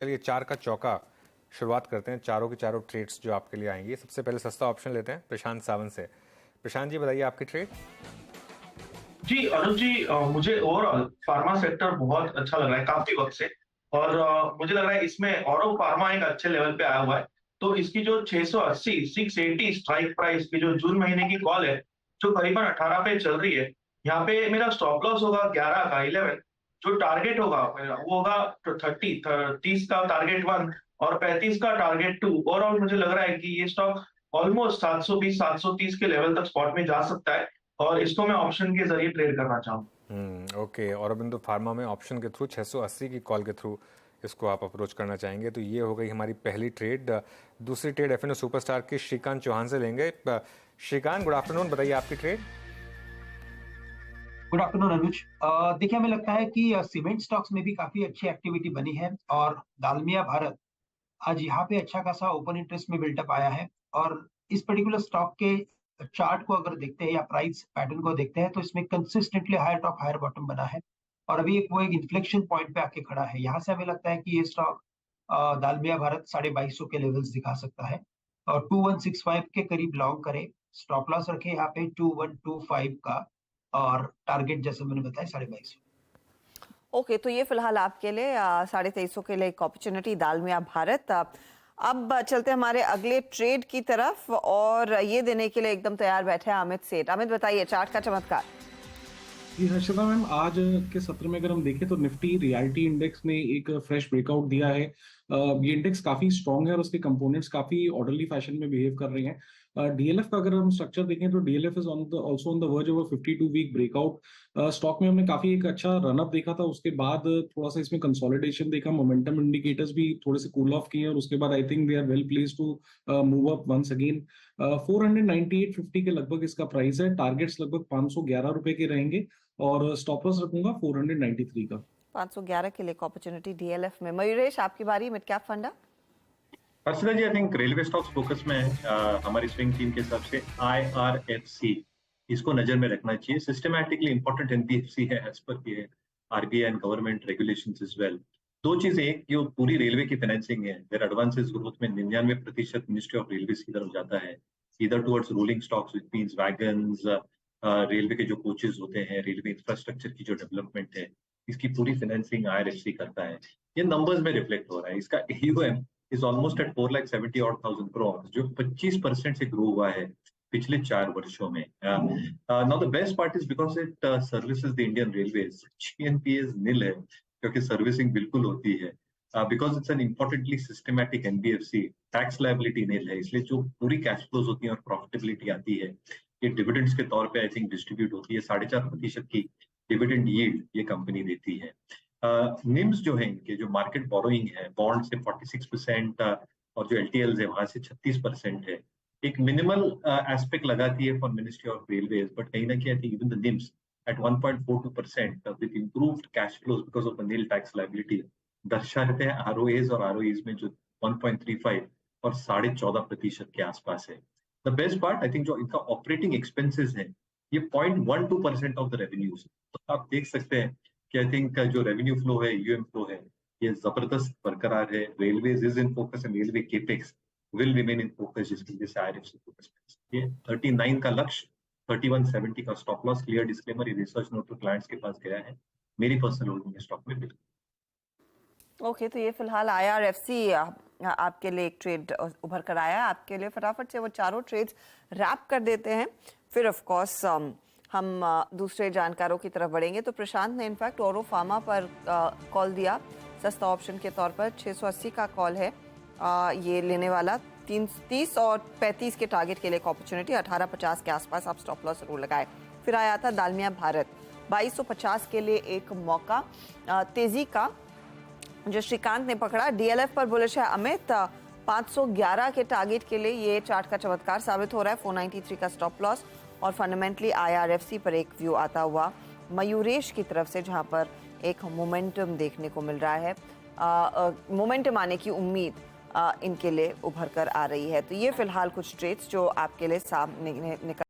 चलिए चार का चौका शुरुआत करते हैं। चारों की चारों ट्रेड्स जो आपके लिए आएंगी। सबसे पहले सस्ता ऑप्शन लेते हैं प्रशांत सावंत से। प्रशांत जी बताइए आपकी ट्रेड। जी अनुज जी, मुझे ओवरऑल फार्मा सेक्टर बहुत अच्छा लग रहा है काफी वक्त से। और मुझे लग रहा है इसमें औरो फार्मा एक अच्छे लेवल पे आया हुआ है। तो इसकी जो 680 680 स्ट्राइक प्राइस की जो जून महीने की कॉल है, जो करीबन 18 पे चल रही है, यहाँ पे मेरा स्टॉप लॉस होगा 11 का 11। जो टारगेट होगा वो होगा 30 का टारगेट 1 और 35 का टारगेट 2। ओवरऑल मुझे लग रहा है कि ये स्टॉक ऑलमोस्ट 720 730 के लेवल तक स्पॉट में जा सकता है और इसको मैं ऑप्शन के जरिए ट्रेड करना चाहूंगा। ओके, औरबिंदो फार्मा में ऑप्शन के थ्रू 680 की कॉल के थ्रू इसको आप अप्रोच करना चाहेंगे। तो ये हो गई हमारी पहली ट्रेड। दूसरी ट्रेड एफएनओ सुपरस्टार के श्रीकांत चौहान से लेंगे। श्रीकांत, गुड आफ्टरनून, बताइए आपकी ट्रेड। गुड आफ्टरनून अनुज। देखिए, हमें लगता है कि सीमेंट स्टॉक्स में भी काफी अच्छी एक्टिविटी बनी है और दालमिया भारत आज यहाँ पे अच्छा खासा ओपन इंटरेस्ट में बिल्टअप आया है। और इस पर्टिकुलर स्टॉक के चार्ट को अगर देखते हैं या प्राइस पैटर्न को देखते हैं तो इसमें consistently higher top higher bottom बना है और अभी एक इन्फ्लेक्शन पॉइंट पे आके खड़ा है। यहाँ से हमें लगता है कि ये स्टॉक दालमिया भारत 2250 के लेवल्स दिखा सकता है और 2165 के करीब लॉन्ग करे। स्टॉप लॉस रखे यहाँ पे 2125 का और टारगेट जैसे मैंने बताया 2250। ओके, तो ये फिलहाल आपके लिए 2350 के लिए एक अपॉर्चुनिटी दालमिया भारत। अब चलते हैं हमारे अगले ट्रेड की तरफ और ये देने के लिए एकदम तैयार बैठे हैं अमित सेठ। अमित बताइए चार्ट का चमत्कार। जी हर्षदा मैम, आज के सत्र में अगर हम देखें तो निफ्टी रियलिटी इंडेक्स ने एक फ्रेश ब्रेकआउट दिया है। ये इंडेक्स काफी स्ट्रांग है और उसके कंपोनेंट्स काफी ऑर्डरली फैशन में बिहेव कर रहे हैं। डीएलएफ का अगर हम स्ट्रक्चर देखें तो DLF is also on the verge of 52 week breakout. Stock में हमने काफी एक अच्छा रनअप देखा था, उसके बाद थोड़ा सा इसमें कंसोलिडेशन देखा, मोमेंटम इंडिकेटर्स भी थोड़े से कूल ऑफ किए और उसके बाद I think they are well placed to move up once again. 498.50 के लगभग इसका प्राइस है। टारगेट्स लगभग 511 रुपए के रहेंगे और स्टॉप लॉस रखूंगा 493 का। 511 के लिए अपॉर्चुनिटी डीएलएफ में। मयूरेश, आपकी बारी, मिड कैप फंडा। Archana ji, I think railway stocks focus में है। हमारी स्विंग टीम के हिसाब से IRFC इसको नजर में रखना चाहिए। सिस्टमैटिकली इंपॉर्टेंट एनबीएफसी है एज पर के RBI and government regulations as well. दो चीजें, एक जो पूरी रेलवे की फाइनेंसिंग है, देयर एडवांसेस ग्रोथ में 99% मिनिस्ट्री ऑफ रेलवे की तरफ जाता है, इधर towards rolling stocks which means wagons, railway के जो कोचेज होते हैं, रेलवे इंफ्रास्ट्रक्चर की जो डेवलपमेंट है, इसकी पूरी फाइनेंसिंग IRFC करता है। ये नंबर्स में रिफ्लेक्ट हो रहा है। इसका AUM is almost at 4,70,000 crore, जो 25% से ग्रो हुआ है पिछले 4 वर्षों में। Now the best part is because it services the Indian railways. GNPA nil है क्योंकि सर्विसिंग बिल्कुल होती है। Because it's an importantly systematic NBFC, tax liability nil है, इसलिए जो पूरी कैश फ्लोज होती है और प्रॉफिटेबिलिटी आती है ये डिविडेंड्स के तौर पे आई थिंक डिस्ट्रीब्यूट होती है। 4.5% की डिविडेंड यील्ड ये कंपनी देती है। निम्स जो है इनके, जो मार्केट बोरोइंग है बॉन्ड से 46% और जो LTLs है वहां से 36% है। एक मिनिमल एस्पेक्ट लगाती है for ministry of railways, but कहीं ना कहीं I think even the NIMs at 1.42% with improved cash flows because of the nil tax liability दर्शाते हैं ROAs और ROEs में जो 1.35 और 14.5% के आसपास है। The best part I think जो इनका ऑपरेटिंग एक्सपेंसेस है ये 0.12% ऑफ द रेवेन्यूज। तो आप देख सकते हैं कि आई थिंक जो रेवेन्यू फ्लो है, AUM फ्लो है, ये जबरदस्त बरकरार है। Railways is in focus and railway capex will remain in focus, जिसकी वजह से IRFC फोकस में। ये 39 का लक्ष्य, 3170 का स्टॉप लॉस। क्लियर डिस्क्लेमर, ये रिसर्च नोट तो क्लाइंट्स के पास गया है। मेरी पर्सनल होल्डिंग है स्टॉक में बिल्कुल। ओके, तो ये फिलहाल IRFC आपके लिए एक ट्रेड उभर कर आया आपके लिए। फटाफट से वो चारों ट्रेड्स रैप कर देते हैं, फिर ऑफ कोर्स हम दूसरे जानकारों की तरफ बढ़ेंगे। तो प्रशांत ने इनफैक्ट औरो फार्मा पर कॉल दिया सस्ता ऑप्शन के तौर पर। 680 का कॉल है ये लेने वाला। 30 और 35 के टारगेट के लिए एक अपॉर्चुनिटी। 1850 के आसपास आप स्टॉप लॉस जरूर लगाए। फिर आया था दालमिया भारत, 2250 के लिए एक मौका तेजी का जो श्रीकांत ने पकड़ा। डीएलएफ पर बुलिश है अमित, 511 के टारगेट के लिए ये चार्ट का चमत्कार साबित हो रहा है। 493 का स्टॉप लॉस और फंडामेंटली IRFC पर एक व्यू आता हुआ मयूरेश की तरफ से, जहां पर एक मोमेंटम देखने को मिल रहा है। मोमेंटम आने की उम्मीद इनके लिए उभर कर आ रही है। तो ये फिलहाल कुछ ट्रेड्स जो आपके लिए सामने निकल